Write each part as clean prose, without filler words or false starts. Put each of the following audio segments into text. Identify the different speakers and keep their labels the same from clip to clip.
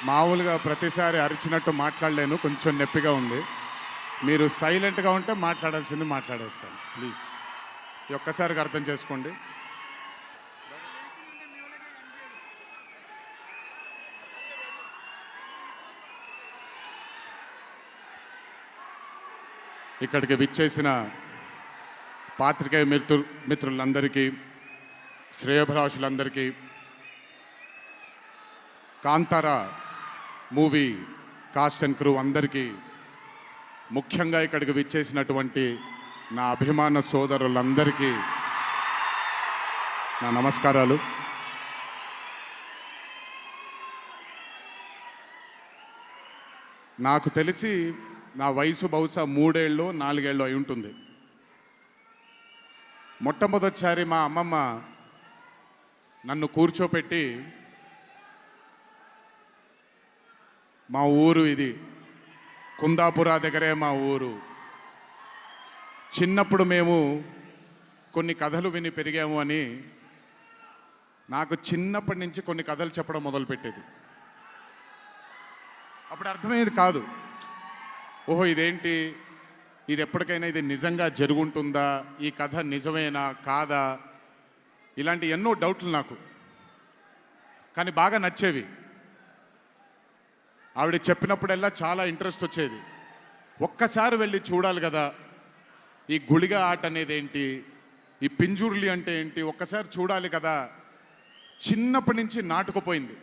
Speaker 1: మామూలుగా ప్రతిసారి అరిచినట్టు మాట్లాడలేను, కొంచెం నొప్పిగా ఉంది. మీరు సైలెంట్గా ఉంటే మాట్లాడాల్సింది మాట్లాడేస్తాను ప్లీజ్. ఈ ఒక్కసారికి అర్థం చేసుకోండి. ఇక్కడికి విచ్చేసిన పాత్రికేయ మిత్రులందరికీ, శ్రేయోభిలాషులందరికీ, Kantara movie cast and crew అందరికీ, ముఖ్యంగా ఇక్కడికి విచ్చేసినటువంటి నా అభిమాన సోదరులందరికీ నా నమస్కారాలు. నాకు తెలిసి నా వయసు బహుశా 3 ఏళ్ళు 4 ఏళ్ళు అయి ఉంటుంది. మొట్టమొదటిసారి మా అమ్మమ్మ నన్ను కూర్చోపెట్టి, మా ఊరు ఇది, కుందాపురా దగ్గరే మా ఊరు, చిన్నప్పుడు మేము కొన్ని కథలు విని పెరిగాము అని నాకు చిన్నప్పటి నుంచి కొన్ని కథలు చెప్పడం మొదలుపెట్టేది. అప్పుడు అర్థమయ్యేది కాదు, ఓహో ఇదేంటి, ఇది ఎప్పటికైనా ఇది నిజంగా జరుగుంటుందా, ఈ కథ నిజమేనా కాదా, ఇలాంటి ఎన్నో డౌట్లు నాకు. కానీ బాగా నచ్చేవి. ఆవిడ చెప్పినప్పుడల్లా చాలా ఇంట్రెస్ట్ వచ్చేది. ఒక్కసారి వెళ్ళి చూడాలి కదా, ఈ గుళిగ ఆట అనేది ఏంటి, ఈ పింజుర్లి అంటే ఏంటి, ఒక్కసారి చూడాలి కదా, చిన్నప్పటి నుంచి నాటుకుపోయింది.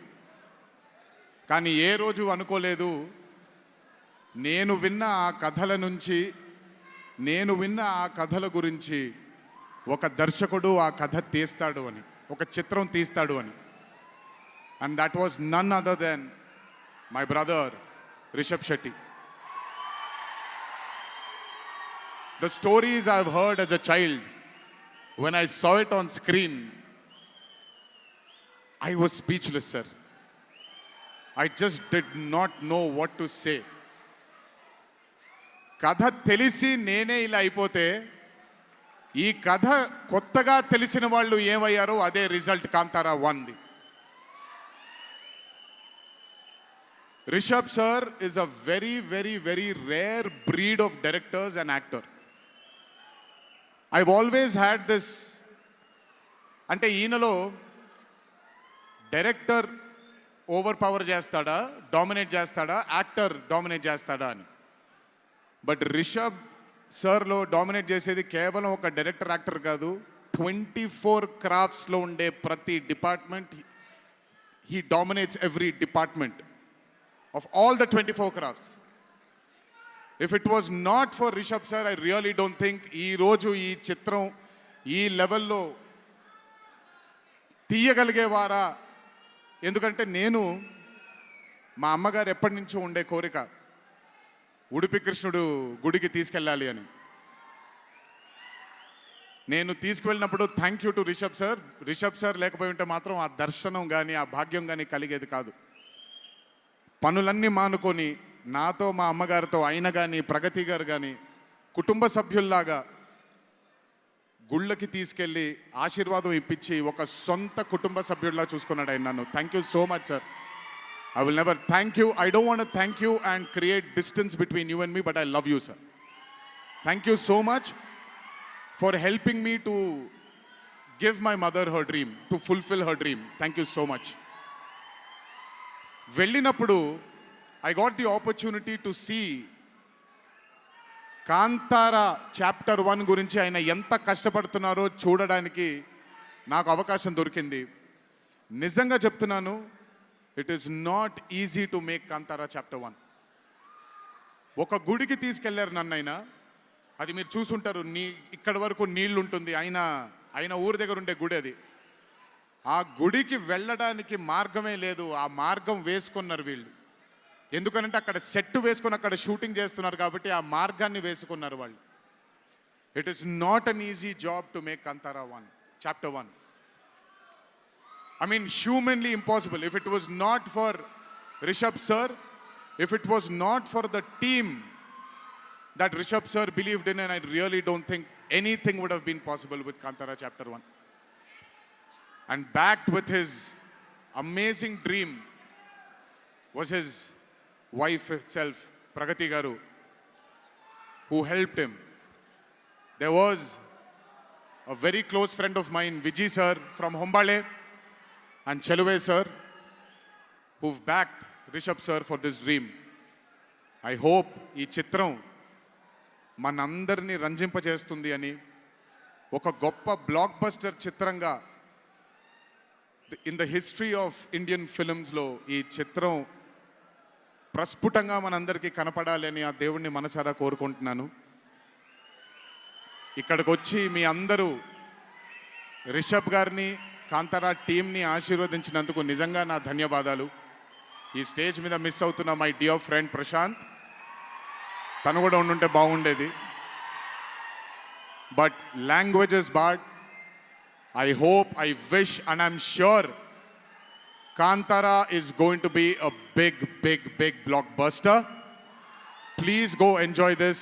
Speaker 1: కానీ ఏ రోజు అనుకోలేదు నేను విన్న ఆ కథల నుంచి, నేను విన్న ఆ కథల గురించి ఒక దర్శకుడు ఆ కథ తీస్తాడు అని, ఒక చిత్రం తీస్తాడు అని. And that was none other than my brother Rishab Shetty. The stories I've heard as a child, when I saw it on screen, I was speechless, sir. I just did not know what to say. కథ తెలిసి నేనే ఇలా అయిపోతే, ఈ కథ కొత్తగా తెలిసిన వాళ్ళు ఏమయ్యారో అదే రిజల్ట్ కాంతారా 1ది. Rishab sir is a very, very, very rare breed of directors and actor. I've always had this, అంటే ఈయనలో డైరెక్టర్ ఓవర్ పవర్ చేస్తాడా, డామినేట్ చేస్తాడా, యాక్టర్ డామినేట్ చేస్తాడా అని. బట్ రిషబ్ సార్లో డామినేట్ చేసేది కేవలం ఒక డైరెక్టర్ యాక్టర్ కాదు, 24 క్రాఫ్ట్స్లో ఉండే ప్రతి department he dominates every department of all the 24 crafts. If it was not for Rishab sir, I really don't think ఈరోజు ఈ చిత్రం ఈ లెవెల్లో తీయగలిగేవారా. ఎందుకంటే నేను, మా అమ్మగారు ఎప్పటి నుంచో ఉండే కోరిక ఉడిపి కృష్ణుడు గుడికి తీసుకెళ్ళాలి అని. నేను తీసుకువెళ్ళినప్పుడు thank you to Rishab sir. Rishab sir లేకపోయి ఉంటే మాత్రం ఆ దర్శనం కానీ ఆ భాగ్యం కానీ కలిగేది కాదు. పనులన్నీ మానుకొని నాతో, మా అమ్మగారితో, ఆయన కానీ ప్రగతి గారు కానీ కుటుంబ సభ్యుల్లాగా గుళ్ళకి తీసుకెళ్ళి ఆశీర్వాదం ఇప్పించి ఒక సొంత కుటుంబ సభ్యుల్లా చూసుకున్నాడు ఆయన నన్ను. Thank you so much sir. I will never thank you. I don't want to thank you and create distance between you and me, but I love you, sir. Thank you so much for helping me to give my mother her dream, to fulfill her dream. Thank you so much. వెళ్ళినప్పుడు I got the opportunity to see Kantara chapter 1 గురించి ఆయన ఎంత కష్టపడుతున్నారో చూడడానికి నాకు అవకాశం దొరికింది. నిజంగా చెప్తున్నాను, it is not easy to make Kantara chapter 1. ఒక గుడికి తీసుకెళ్లారు నన్నైనా, అది మీరు చూసుంటారు, ఇక్కడ వరకు నీళ్లు ఉంటుంది, ఆయన ఊరి దగ్గర ఉండే గుడి అది. ఆ గుడికి వెళ్ళడానికి మార్గమే లేదు, ఆ మార్గం వేసుకున్నారు వీళ్ళు. ఎందుకనంటే అక్కడ సెట్ వేసుకొని అక్కడ షూటింగ్ చేస్తున్నారు కాబట్టి ఆ మార్గాన్ని వేసుకున్నారు వాళ్ళు. It is not an easy job to make Kantara 1 chapter 1. I mean, humanly impossible. If it was not for Rishabh sir, if it was not for the team that Rishabh sir believed in, and I really don't think anything would have been possible with Kantara chapter 1. And backed with his amazing dream was his wife itself, Pragati Garu, who helped him. There was a very close friend of mine, Vijay sir from Hombale, and Cheluve sir, who've backed Rishabh sir for this dream. I hope ఈ చిత్రం మనందరినీ రంజింపజేస్తుంది అని, ఒక గొప్ప blockbuster చిత్రంగా in the history of Indian ఫిల్మ్స్లో ఈ చిత్రం ప్రస్ఫుటంగా మనందరికీ కనపడాలి అని ఆ దేవుణ్ణి మనసారా కోరుకుంటున్నాను. ఇక్కడికి వచ్చి మీ అందరూ రిషబ్ గారిని, కాంతారా టీంని ఆశీర్వదించినందుకు నిజంగా నా ధన్యవాదాలు. ఈ స్టేజ్ మీద మిస్ అవుతున్న మై డియర్ ఫ్రెండ్ ప్రశాంత్, తను కూడా ఉండుంటే బాగుండేది. But languages bad. I hope, I wish, and I'm sure Kantara is going to be a big, big, big blockbuster. Please go enjoy this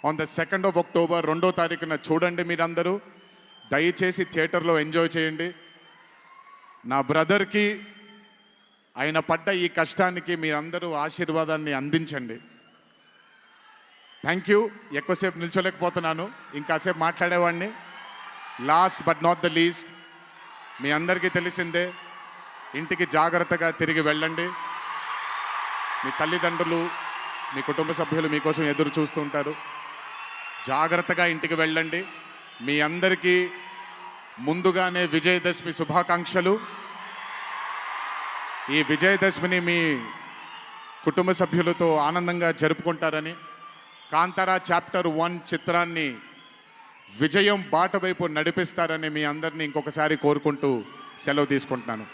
Speaker 1: on the 2nd of October. 2వ తారీఖున చూడండి మీరందరూ. దయచేసి థియేటర్లో ఎంజాయ్ చేయండి. నా బ్రదర్కి ఆయన పడ్డ ఈ కష్టానికి మీరందరూ ఆశీర్వాదాన్ని అందించండి. Thank you. ఎక్కువసేపు నిల్చోలేకపోతున్నాను, ఇంకాసేపు మాట్లాడేవాడిని. Last but not the least, మీ అందరికీ తెలిసిందే, ఇంటికి జాగ్రత్తగా తిరిగి వెళ్ళండి. మీ తల్లిదండ్రులు, మీ కుటుంబ సభ్యులు మీకోసం ఎదురు చూస్తూ ఉంటారు. జాగ్రత్తగా ఇంటికి వెళ్ళండి. మీ అందరికీ ముందుగానే విజయదశమి శుభాకాంక్షలు. ఈ విజయదశమిని మీ కుటుంబ సభ్యులతో ఆనందంగా జరుపుకుంటారని, కాంతారా చాప్టర్ 1 చిత్రాన్ని విజయం బాట వైపు నడిపిస్తారని మీ అందరినీ ఇంకొకసారి కోరుకుంటూ సెలవు తీసుకుంటున్నాను.